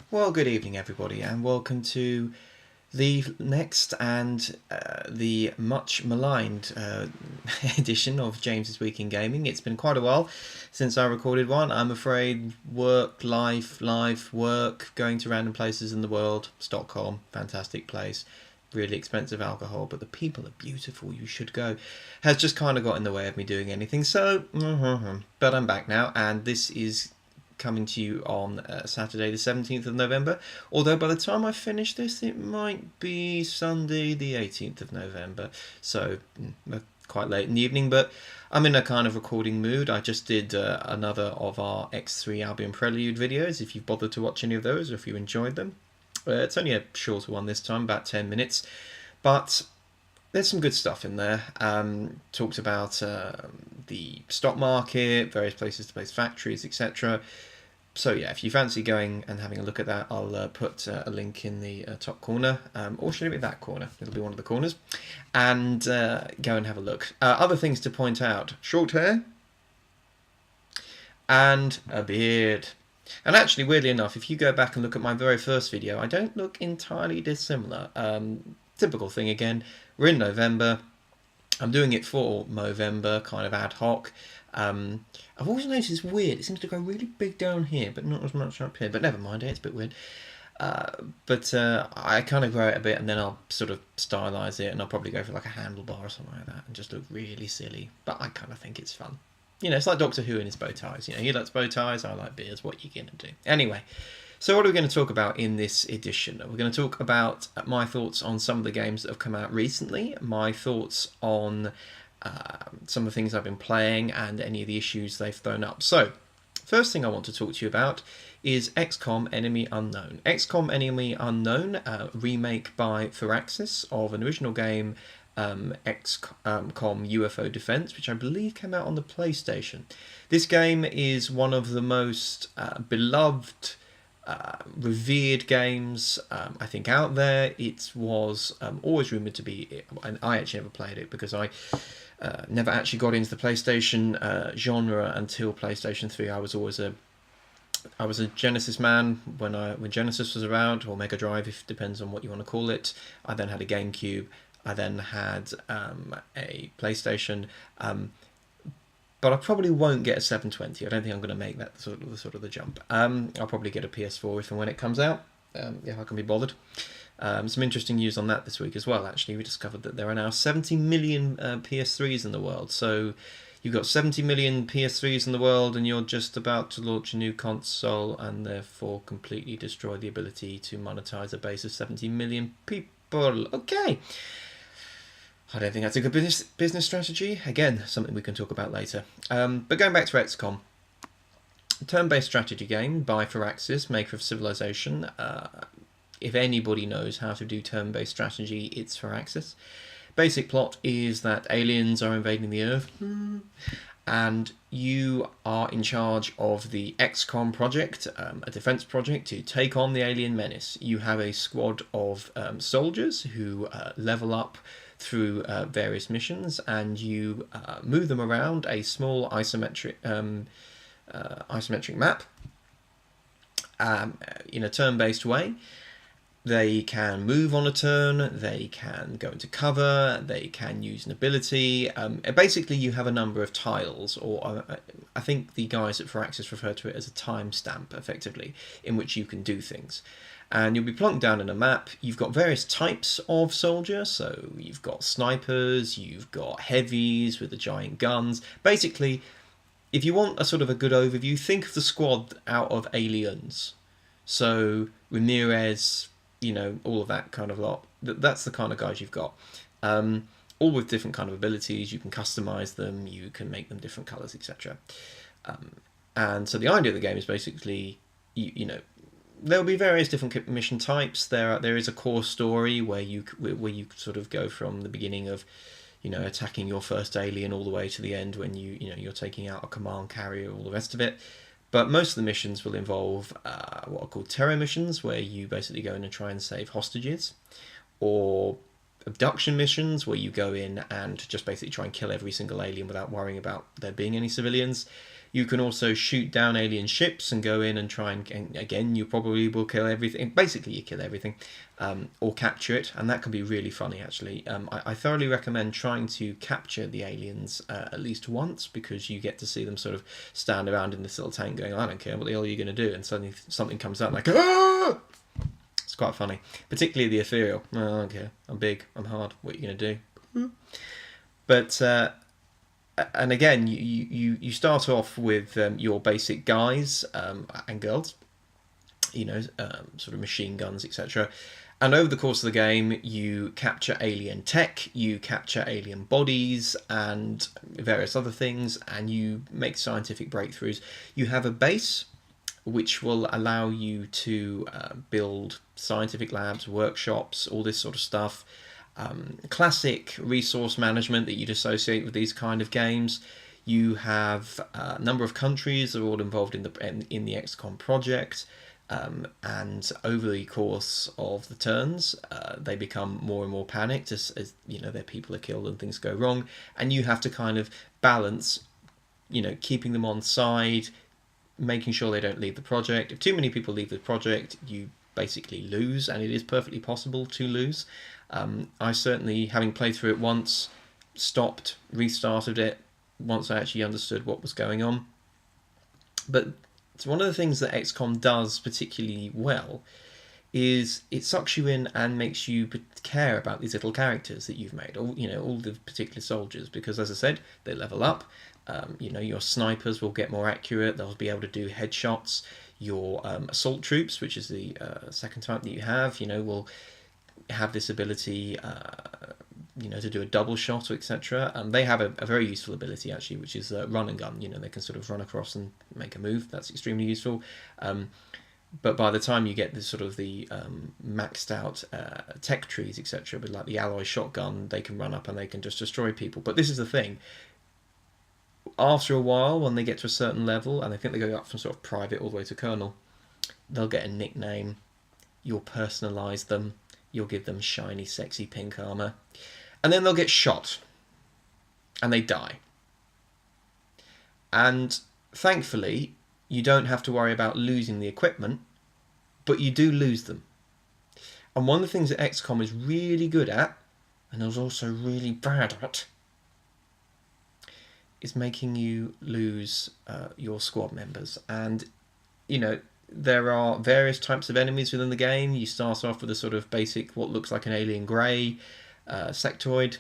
Well, good evening, everybody, and welcome to the next and the much maligned edition of James's Week in Gaming. It's been quite a while since I recorded one. I'm afraid work, life, work, going to random places in the world. Stockholm, fantastic place. Really expensive alcohol, but the people are beautiful. You should go. Has just kind of got in the way of me doing anything. So, but I'm back now, and this is coming to you on Saturday the 17th of November, although by the time I finish this it might be Sunday the 18th of November, so quite late in the evening, but I'm in a kind of recording mood. I just did another of our X3 Albion Prelude videos, if you've bothered to watch any of those or if you enjoyed them. It's only a shorter one this time, about 10 minutes, but there's some good stuff in there. Talked about the stock market, various places to place factories, etc. So yeah, if you fancy going and having a look at that, I'll put a link in the top corner, or should it be that corner? It'll be one of the corners, and go and have a look. Other things to point out: short hair and a beard. And actually, weirdly enough, if you go back and look at my very first video, I don't look entirely dissimilar. Typical thing again. We're in November. I'm doing it for Movember, kind of ad hoc. I've always noticed it's weird. It seems to go really big down here, but not as much up here. But never mind it, it's a bit weird. But I kind of grow it a bit, and then I'll sort of stylize it, and I'll probably go for like a handlebar or something like that, and just look really silly. But I kind of think it's fun. You know, it's like Doctor Who and his bow ties. You know, he likes bow ties, I like beards. What are you going to do? Anyway, so what are we going to talk about in this edition? We're going to talk about my thoughts on some of the games that have come out recently, my thoughts on some of the things I've been playing, and any of the issues they've thrown up. So, first thing I want to talk to you about is XCOM Enemy Unknown. XCOM Enemy Unknown, remake by Firaxis of an original game, XCOM UFO Defense, which I believe came out on the PlayStation. This game is one of the most beloved, revered games I think out there. It was always rumoured to be, and I actually never played it because I never actually got into the PlayStation genre until PlayStation 3. I was a Genesis man when Genesis was around, or Mega Drive, if depends on what you want to call it. I then had a GameCube. I then had a PlayStation, but I probably won't get a 720. I don't think I'm going to make that sort of the jump. I'll probably get a PS4 if and when it comes out, if I can be bothered. Some interesting news on that this week as well. Actually, we discovered that there are now 70 million PS3s in the world. So you've got 70 million PS3s in the world, and you're just about to launch a new console, and therefore completely destroy the ability to monetize a base of 70 million people. Okay. I don't think that's a good business strategy. Again, something we can talk about later. But going back to XCOM, turn-based strategy game by Firaxis, maker of Civilization. If anybody knows how to do turn-based strategy, it's Firaxis. Basic plot is that aliens are invading the Earth, and you are in charge of the XCOM project, a defense project to take on the alien menace. You have a squad of soldiers who level up through various missions, and you move them around a small isometric map in a turn-based way. They can move on a turn, they can go into cover, they can use an ability. Basically, you have a number of tiles, or I think the guys at Firaxis refer to it as a timestamp, effectively, in which you can do things. And you'll be plunked down in a map. You've got various types of soldier, so you've got snipers, you've got heavies with the giant guns. Basically, if you want a sort of a good overview, think of the squad out of Aliens. So Ramirez, you know, all of that kind of lot. That's the kind of guys you've got. All with different kind of abilities. You can customize them, you can make them different colors, etc. And so the idea of the game is basically, you know, there'll be various different mission types. There is a core story where you sort of go from the beginning of, you know, attacking your first alien all the way to the end when you're taking out a command carrier, all the rest of it. But most of the missions will involve what are called terror missions, where you basically go in and try and save hostages, or abduction missions, where you go in and just basically try and kill every single alien without worrying about there being any civilians. You can also shoot down alien ships and go in and try and again, you probably will kill everything. Basically, you kill everything, or capture it, and that can be really funny, actually. I thoroughly recommend trying to capture the aliens at least once, because you get to see them sort of stand around in this little tank going, I don't care, what the hell are you going to do? And suddenly something comes out like, ah! It's quite funny. Particularly the ethereal. Oh, I don't care. I'm big, I'm hard, what are you going to do? But... and again, you start off with your basic guys and girls, sort of machine guns, etc. And over the course of the game, you capture alien tech, you capture alien bodies, and various other things, and you make scientific breakthroughs. You have a base which will allow you to build scientific labs, workshops, all this sort of stuff. Classic resource management that you'd associate with these kind of games. You have a number of countries that are all involved in the XCOM project, and over the course of the turns, they become more and more panicked as their people are killed and things go wrong, and you have to kind of balance, keeping them on side, making sure they don't leave the project. If too many people leave the project, you basically lose, and it is perfectly possible to lose. I certainly, having played through it once, stopped, restarted it once I actually understood what was going on. But it's one of the things that XCOM does particularly well is it sucks you in and makes you care about these little characters that you've made, all the particular soldiers, because as I said, they level up. Your snipers will get more accurate, they'll be able to do headshots. Your assault troops, which is the second type that you have, will have this ability, to do a double shot, etc. They have a very useful ability, actually, which is run and gun. They can sort of run across and make a move. That's extremely useful. But by the time you get the maxed out tech trees, etc., with like the alloy shotgun, they can run up and they can just destroy people. But this is the thing. After a while, when they get to a certain level, and I think they go up from sort of private all the way to colonel, they'll get a nickname. You'll personalise them. You'll give them shiny, sexy pink armour. And then they'll get shot. And they die. And thankfully, you don't have to worry about losing the equipment, but you do lose them. And one of the things that XCOM is really good at, and is also really bad at, is making you lose your squad members. And, there are various types of enemies within the game. You start off with a sort of basic, what looks like an alien grey sectoid.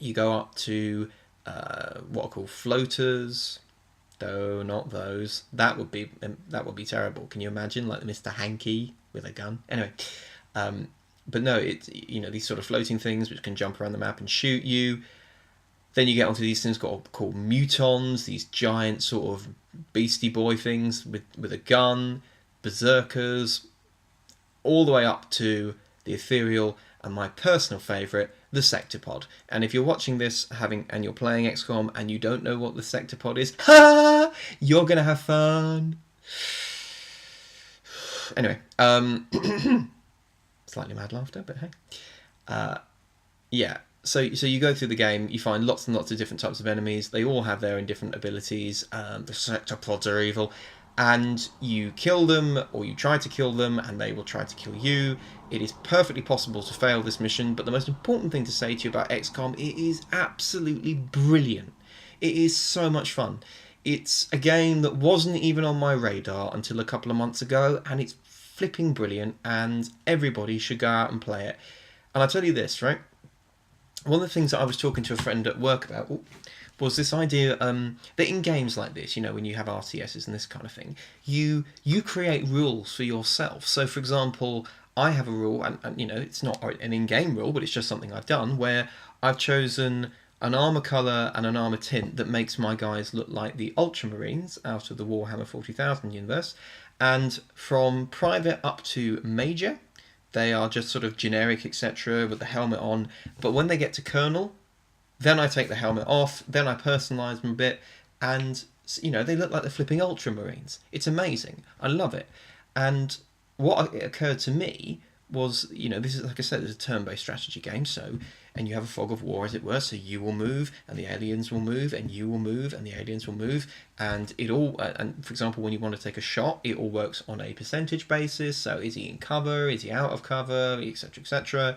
You go up to what are called floaters. No, not those. That would be terrible. Can you imagine, like Mr. Hanky with a gun? Anyway, but no, it's these sort of floating things which can jump around the map and shoot you. Then you get onto these things called mutons, these giant sort of beastie boy things with a gun, berserkers, all the way up to the ethereal, and my personal favourite, the sectopod. And if you're watching this and you're playing XCOM and you don't know what the sectopod is, you're going to have fun. Anyway, slightly mad laughter, but hey. Yeah. So you go through the game, you find lots and lots of different types of enemies. They all have their own different abilities. The sectopods are evil. And you kill them, or you try to kill them, and they will try to kill you. It is perfectly possible to fail this mission, but the most important thing to say to you about XCOM, it is absolutely brilliant. It is so much fun. It's a game that wasn't even on my radar until a couple of months ago, and it's flipping brilliant, and everybody should go out and play it. And I'll tell you this, right? One of the things that I was talking to a friend at work about was this idea that in games like this, when you have RTSs and this kind of thing, you create rules for yourself. So, for example, I have a rule, and it's not an in-game rule, but it's just something I've done, where I've chosen an armour colour and an armour tint that makes my guys look like the Ultramarines out of the Warhammer 40,000 universe. And from private up to major, they are just sort of generic, etc., with the helmet on. But when they get to colonel, then I take the helmet off, then I personalise them a bit, and they look like the flipping Ultramarines. It's amazing. I love it. And what occurred to me was, this is, like I said, it's a turn-based strategy game, and you have a fog of war, as it were, so you will move, and the aliens will move, and you will move, and the aliens will move, and it all, and for example, when you want to take a shot, it all works on a percentage basis, so is he in cover, is he out of cover, etc., etc.,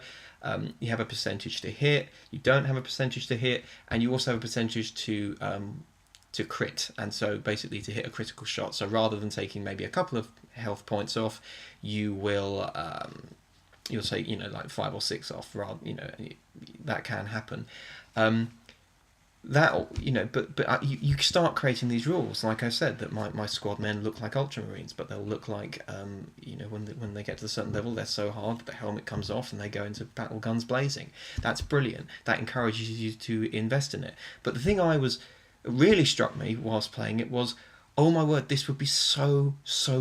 you have a percentage to hit, you don't have a percentage to hit, and you also have a percentage to crit, and so basically to hit a critical shot. So rather than taking maybe a couple of health points off, you will you'll take like 5 or 6 off. Rather, that can happen. But you start creating these rules. Like I said, that my squad men look like Ultramarines, but they'll look like when they get to a certain level, they're so hard that the helmet comes off and they go into battle guns blazing. That's brilliant. That encourages you to invest in it. But the thing really struck me whilst playing it was, oh my word, this would be so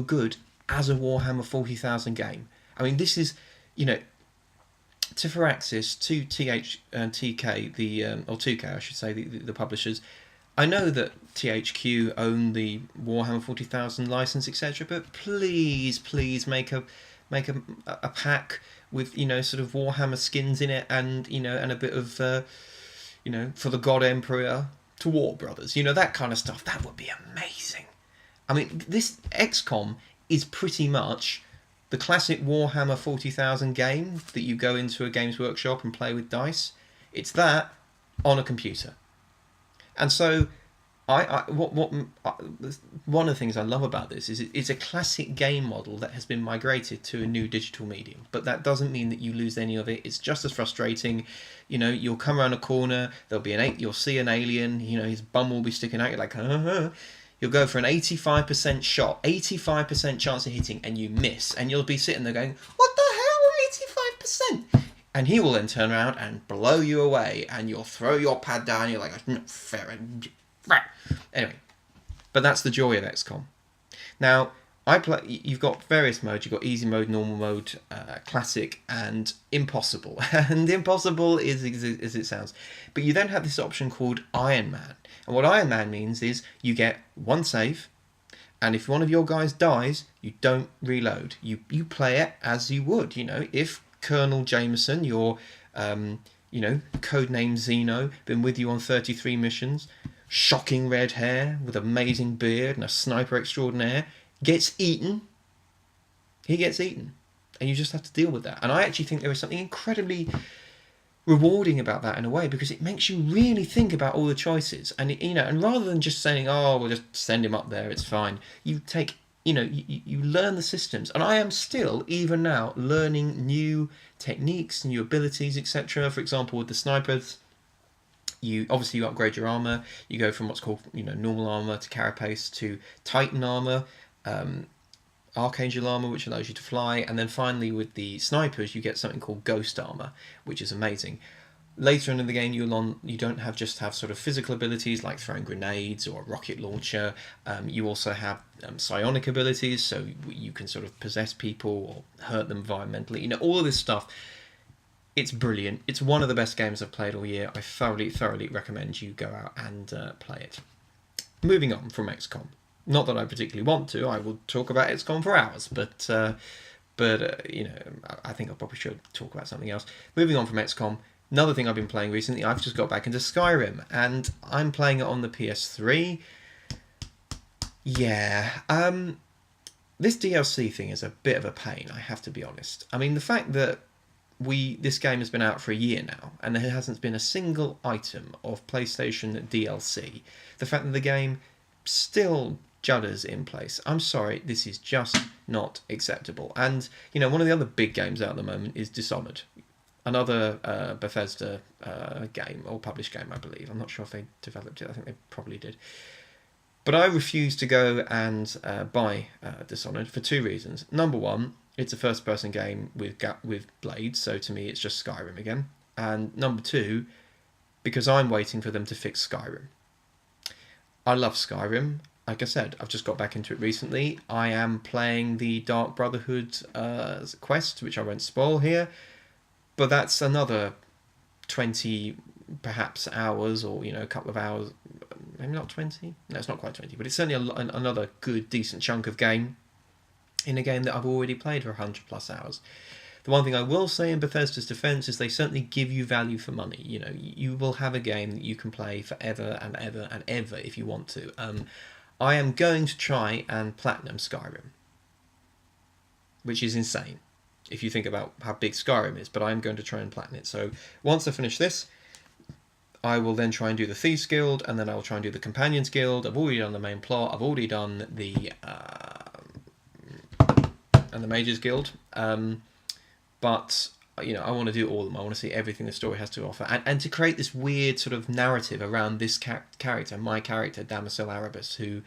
good as a Warhammer 40,000 game. I mean, this is, to Firaxis, to TK, or 2K, I should say, the publishers. I know that THQ own the Warhammer 40,000 license, etc. But please make a pack with sort of Warhammer skins in it, and and a bit of for the God Emperor to War Brothers, that kind of stuff. That would be amazing. I mean, this XCOM is pretty much the classic Warhammer 40,000 game that you go into a Games Workshop and play with dice. It's that on a computer. And so one of the things I love about this is it's a classic game model that has been migrated to a new digital medium, but that doesn't mean that you lose any of it. It's just as frustrating. You'll come around a corner, you'll see an alien, his bum will be sticking out, you're like, You'll go for an 85% shot, 85% chance of hitting, and you miss, and you'll be sitting there going, what the hell, 85%? And he will then turn around and blow you away, and you'll throw your pad down, and you're like, not fair. Anyway, but that's the joy of XCOM. Now, you've got various modes. You've got easy mode, normal mode, classic, and impossible. And impossible is as it sounds. But you then have this option called Iron Man. And what Iron Man means is you get one save, and if one of your guys dies, you don't reload. You play it as you would. If Colonel Jameson, your codename Zeno, been with you on 33 missions, shocking red hair with amazing beard and a sniper extraordinaire, gets eaten, he gets eaten. And you just have to deal with that. And I actually think there is something incredibly rewarding about that in a way, because it makes you really think about all the choices. And and rather than just saying, oh, we'll just send him up there, it's fine, you take, you learn the systems. And I am still, even now, learning new techniques, new abilities, etc. For example, with the snipers, you upgrade your armor. You go from what's called normal armor to carapace to Titan armor, Archangel armor, which allows you to fly, and then finally with the snipers you get something called Ghost armor, which is amazing. Later in the game, you don't just have sort of physical abilities like throwing grenades or a rocket launcher. You also have psionic abilities, so you can sort of possess people or hurt them environmentally. All of this stuff. It's brilliant. It's one of the best games I've played all year. I thoroughly recommend you go out and play it. Moving on from XCOM. Not that I particularly want to. I will talk about XCOM for hours, but I think I probably should talk about something else. Moving on from XCOM, another thing I've been playing recently, I've just got back into Skyrim, and I'm playing it on the PS3. Yeah, this DLC thing is a bit of a pain, I have to be honest. I mean, the fact that this game has been out for a year now, and there hasn't been a single item of PlayStation DLC. The fact that the game still judders in place. I'm sorry, this is just not acceptable. And, one of the other big games out at the moment is Dishonored. Another Bethesda game, or published game, I believe. I'm not sure if they developed it. I think they probably did. But I refuse to go and buy Dishonored for two reasons. Number one, it's a first-person game with blades, so to me it's just Skyrim again. And number two, because I'm waiting for them to fix Skyrim. I love Skyrim. Like I said, I've just got back into it recently. I am playing the Dark Brotherhood quest, which I won't spoil here. But that's another 20, perhaps, hours, or, a couple of hours. Maybe not 20? No, it's not quite 20. But it's certainly another good, decent chunk of game in a game that I've already played for 100 plus hours. The one thing I will say in Bethesda's defense is they certainly give you value for money. You know, you will have a game that you can play forever and ever and ever if you want to. I am going to try and platinum Skyrim, which is insane if you think about how big Skyrim is, but I'm going to try and platinum it. So once I finish this, I will then try and do the Thieves Guild, and then I will try and do the Companions Guild. I've already done the main plot. I've already done the and the Mages Guild. But you know, I want to do all of them. I want to see everything the story has to offer, and to create this weird sort of narrative around this character, my character, Damasil Erebus, who,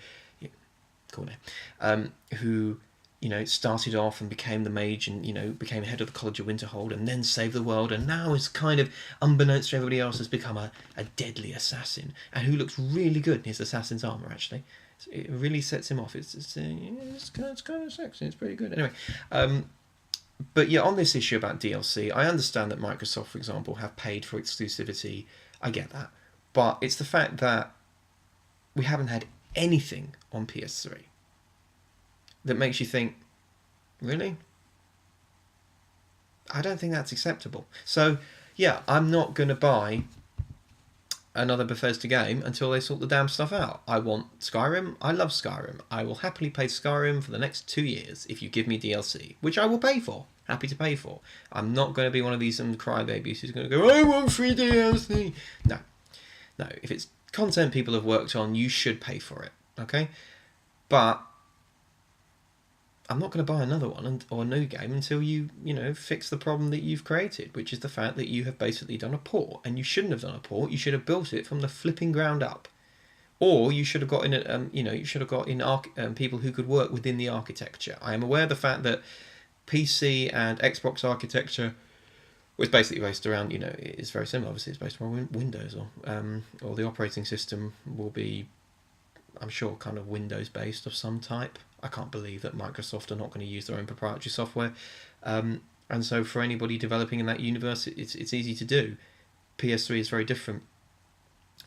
cool name, who, you know, started off and became the mage, and, you know, became head of the College of Winterhold, and then saved the world, and now is kind of, unbeknownst to everybody else, has become a deadly assassin, and who looks really good in his assassin's armour, actually. It really sets him off. It's kind of sexy. It's pretty good. Anyway, but yeah, on this issue about DLC, I understand that Microsoft, for example, have paid for exclusivity. I get that. But it's the fact that we haven't had anything on PS3 that makes you think, really? I don't think that's acceptable. So, yeah, I'm not going to buy another Bethesda game until they sort the damn stuff out. I want Skyrim. I love Skyrim. I will happily play Skyrim for the next 2 years if you give me DLC, which I will pay for. Happy to pay for. I'm not going to be one of these crybabies who's going to go, I want free DLC. No. If it's content people have worked on, you should pay for it. Okay? But I'm not going to buy another one or a new game until you fix the problem that you've created, which is the fact that you have basically done a port, and you shouldn't have done a port. You should have built it from the flipping ground up, or you should have got in people who could work within the architecture. I am aware of the fact that PC and Xbox architecture was basically based around, it's very similar. Obviously, it's based on Windows, or the operating system will be, I'm sure, kind of Windows based of some type. I can't believe that Microsoft are not going to use their own proprietary software. And so for anybody developing in that universe, it's easy to do. PS3 is very different.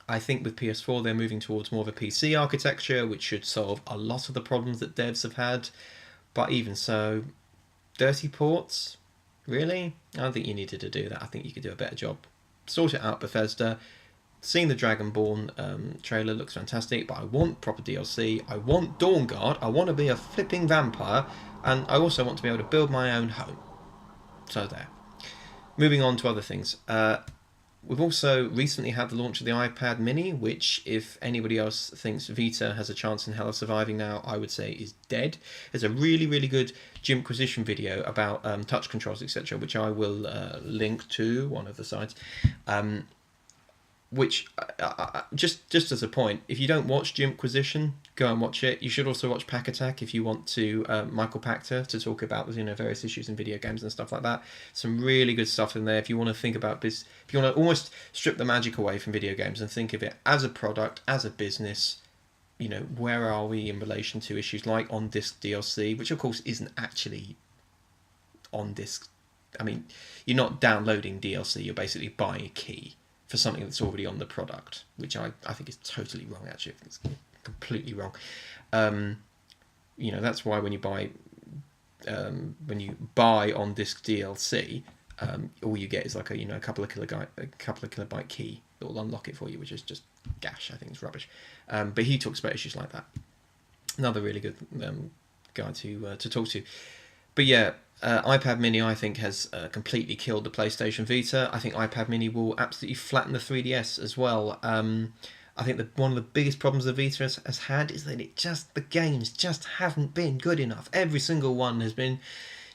I think with PS4 they're moving towards more of a PC architecture, which should solve a lot of the problems that devs have had. But even so, dirty ports? Really? I don't think you needed to do that. I think you could do a better job. Sort it out, Bethesda. Seeing the Dragonborn trailer looks fantastic, but I want proper DLC. I want Dawnguard. I want to be a flipping vampire, and I also want to be able to build my own home. So there. Moving on to other things. We've also recently had the launch of the iPad Mini, which, if anybody else thinks Vita has a chance in hell of surviving now, I would say is dead. There's a really, really good Jimquisition video about touch controls, etc., which I will link to one of the sites. Which, just as a point, if you don't watch Jimquisition, go and watch it. You should also watch Pack Attack if you want to, Michael Pachter, to talk about various issues in video games and stuff like that. Some really good stuff in there if you want to think about this, if you want to almost strip the magic away from video games and think of it as a product, as a business. Where are we in relation to issues like on-disc DLC, which of course isn't actually on-disc. I mean, you're not downloading DLC, you're basically buying a key for something that's already on the product, which I think is totally wrong, actually. I think it's completely wrong. That's why when you buy on disc DLC, all you get is like a couple of kilobyte key that will unlock it for you, which is just gash. I think it's rubbish. But he talks about issues like that. Another really good guy to talk to. But yeah, iPad Mini, I think, has completely killed the PlayStation Vita. I think iPad Mini will absolutely flatten the 3DS as well. I think that one of the biggest problems the Vita has had is that the games just haven't been good enough. Every single one has been,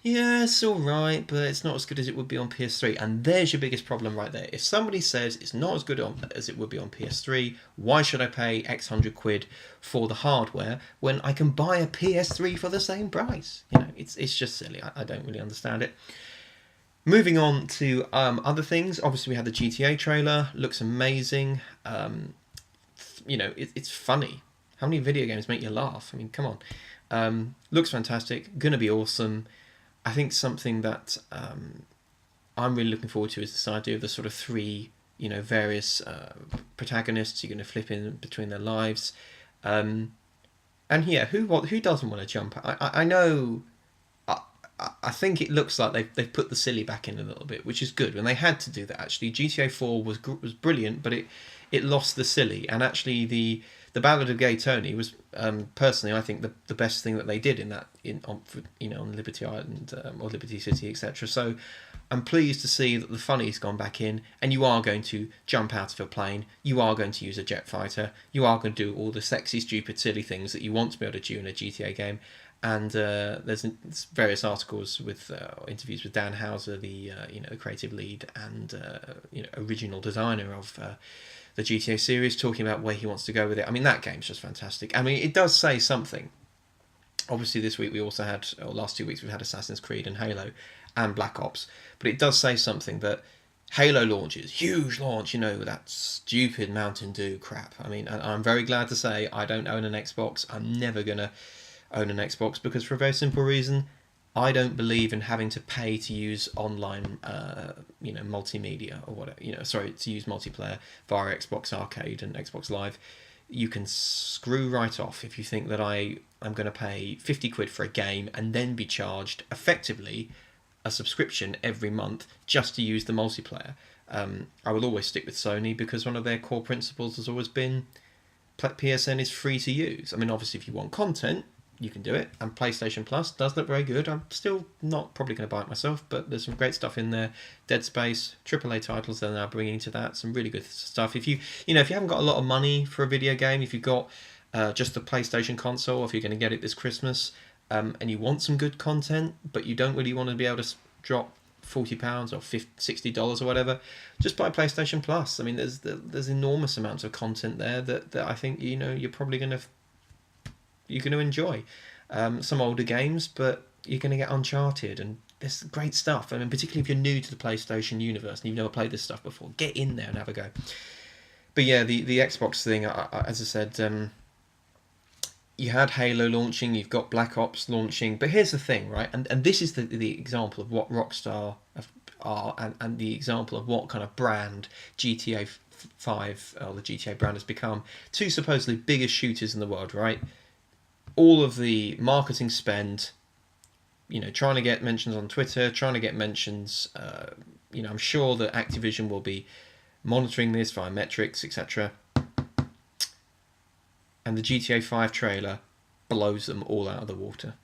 yeah, it's alright, but it's not as good as it would be on PS3. And there's your biggest problem right there. If somebody says it's not as good as it would be on PS3, why should I pay X hundred quid for the hardware when I can buy a PS3 for the same price? It's just silly. I don't really understand it. Moving on to other things. Obviously, we had the GTA trailer. Looks amazing. It's funny. How many video games make you laugh? I mean, come on. Looks fantastic. Gonna be awesome. I think something that I'm really looking forward to is this idea of the sort of three, various protagonists you're going to flip in between their lives. And yeah, who doesn't want to jump? I know I think it looks like they've put the silly back in a little bit, which is good. And they had to do that actually. GTA 4 was brilliant, but it lost the silly. And actually the Ballad of Gay Tony was personally I think the best thing that they did in that on Liberty Island or Liberty City, etc. So I'm pleased to see that the funny's gone back in, and you are going to jump out of a plane, you are going to use a jet fighter, you are going to do all the sexy, stupid, silly things that you want to be able to do in a GTA game. And there's various articles with interviews with Dan Houser, the the creative lead and original designer of the GTA series, talking about where he wants to go with it. I mean, that game's just fantastic. I mean, it does say something. Obviously, this week we also had, or last 2 weeks we've had Assassin's Creed and Halo and Black Ops, but it does say something that Halo launches, huge launch, that stupid Mountain Dew crap. I mean, and I'm very glad to say I don't own an Xbox. I'm never going to own an Xbox because for a very simple reason, I don't believe in having to pay to use online, multimedia or whatever. To use multiplayer via Xbox Arcade and Xbox Live. You can screw right off if you think that I am going to pay 50 quid for a game and then be charged effectively a subscription every month just to use the multiplayer. I will always stick with Sony because one of their core principles has always been PSN is free to use. I mean, obviously, if you want content, you can do it, and PlayStation Plus does look very good. I'm still not probably going to buy it myself, but there's some great stuff in there. Dead Space, AAA titles they're now bringing to that, some really good stuff. If you haven't got a lot of money for a video game, if you've got just the PlayStation console, or if you're going to get it this Christmas, and you want some good content, but you don't really want to be able to drop £40 or $60 or whatever, just buy PlayStation Plus. I mean, there's enormous amounts of content there that I think you're probably going to enjoy. Some older games, but you're going to get Uncharted, and there's great stuff. I mean, particularly if you're new to the PlayStation universe and you've never played this stuff before, get in there and have a go. But yeah, the Xbox thing, as I said, you had Halo launching, you've got Black Ops launching, but here's the thing, right? And this is the example of what Rockstar are, and the example of what kind of brand GTA 5, or the GTA brand has become. Two supposedly biggest shooters in the world, right? All of the marketing spend, trying to get mentions on Twitter, trying to get mentions, I'm sure that Activision will be monitoring this via metrics, etc. And the GTA 5 trailer blows them all out of the water.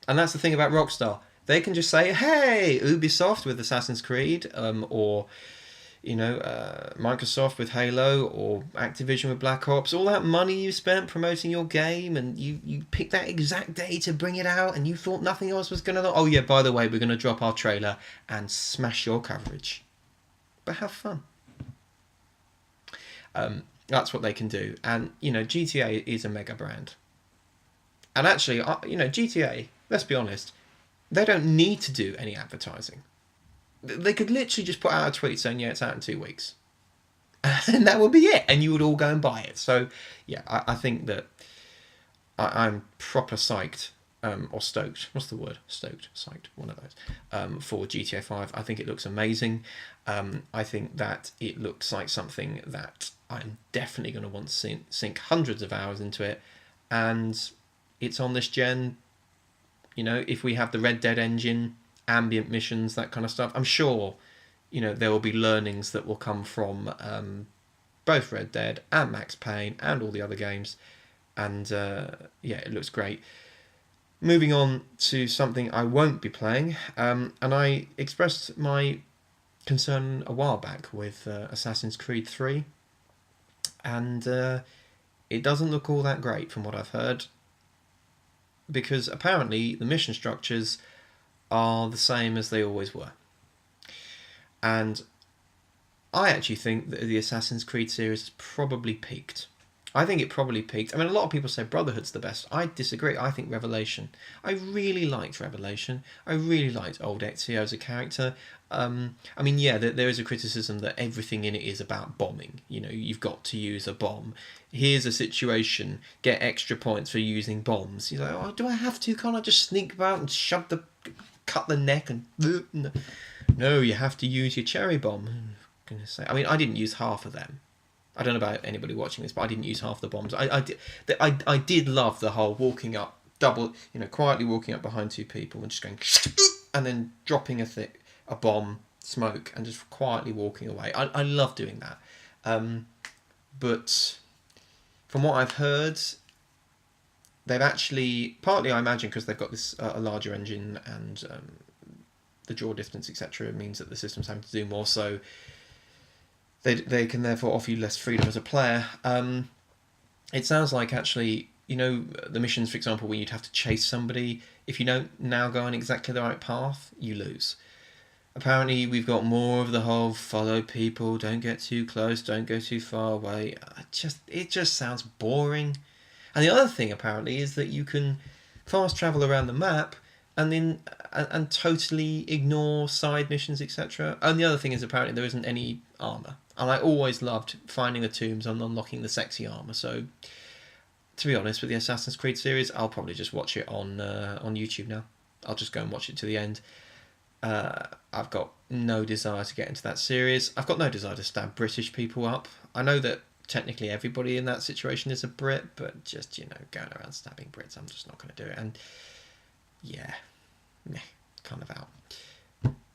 And that's the thing about Rockstar. They can just say, hey, Ubisoft with Assassin's Creed, or Microsoft with Halo, or Activision with Black Ops, all that money you spent promoting your game, and you picked that exact day to bring it out, and you thought nothing else was going to... Oh yeah, by the way, we're going to drop our trailer and smash your coverage. But have fun. That's what they can do. And, GTA is a mega brand. And actually, GTA, let's be honest, they don't need to do any advertising. They could literally just put out a tweet saying, yeah, it's out in 2 weeks. And that would be it. And you would all go and buy it. So, yeah, I think that I'm proper psyched, or stoked. What's the word? Stoked, psyched, one of those, for GTA 5. I think it looks amazing. I think that it looks like something that I'm definitely going to want to sink hundreds of hours into it. And it's on this gen. If we have the Red Dead engine, ambient missions, that kind of stuff, I'm sure there will be learnings that will come from both Red Dead and Max Payne and all the other games. And it looks great. Moving on to something I won't be playing, and I expressed my concern a while back with Assassin's Creed 3, and it doesn't look all that great from what I've heard, because apparently the mission structures are the same as they always were. And I actually think that the Assassin's Creed series has probably peaked. I think it probably peaked. I mean, a lot of people say Brotherhood's the best. I disagree. I think Revelation. I really liked Revelation. I really liked old Ezio as a character. I mean, yeah, there is a criticism that everything in it is about bombing. You've got to use a bomb. Here's a situation. Get extra points for using bombs. You're like, oh, do I have to? Can't I just sneak about and cut the neck and... No, you have to use your cherry bomb. Goodness sake. I mean, I didn't use half of them. I don't know about anybody watching this, but I didn't use half the bombs. I did love the whole walking up quietly walking up behind two people and just going, and then dropping a bomb, smoke, and just quietly walking away. I love doing that. But from what I've heard, they've actually, partly I imagine because they've got this a larger engine and the draw distance, etc., means that the system's having to do more, so they can therefore offer you less freedom as a player. It sounds like actually, the missions, for example, where you'd have to chase somebody, if you don't now go on exactly the right path, you lose. Apparently, we've got more of the whole follow people, don't get too close, don't go too far away. It just sounds boring. And the other thing, apparently, is that you can fast travel around the map and totally ignore side missions, etc. And the other thing is, apparently, there isn't any armour. And I always loved finding the tombs and unlocking the sexy armour. So, to be honest, with the Assassin's Creed series, I'll probably just watch it on YouTube now. I'll just go and watch it to the end. I've got no desire to get into that series. I've got no desire to stab British people up. I know that technically everybody in that situation is a Brit, but just, going around stabbing Brits, I'm just not going to do it. And yeah, kind of out.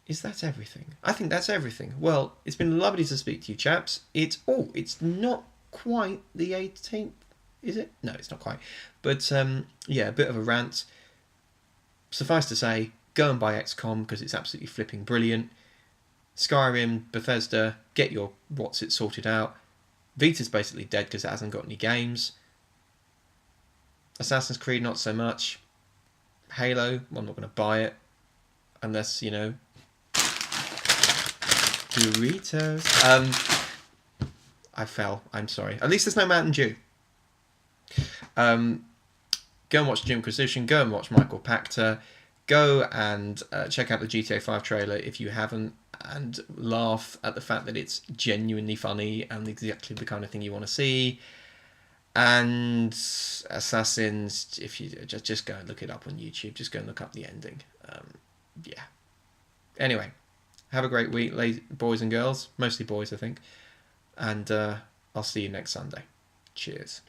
Is that everything? I think that's everything. Well, it's been lovely to speak to you chaps. It's not quite the 18th, is it? No, it's not quite. But yeah, a bit of a rant. Suffice to say, go and buy XCOM because it's absolutely flipping brilliant. Skyrim, Bethesda, get your what's it sorted out. Vita's basically dead because it hasn't got any games. Assassin's Creed, not so much. Halo, well, I'm not going to buy it unless, Doritos. I fell. I'm sorry. At least there's no Mountain Dew. Go and watch Jimquisition. Go and watch Michael Pachter. Go and check out the GTA 5 trailer if you haven't, and laugh at the fact that it's genuinely funny and exactly the kind of thing you want to see. And Assassins, if you just go and look it up on YouTube, just go and look up the ending. Yeah. Anyway, have a great week, boys and girls. Mostly boys, I think. And I'll see you next Sunday. Cheers.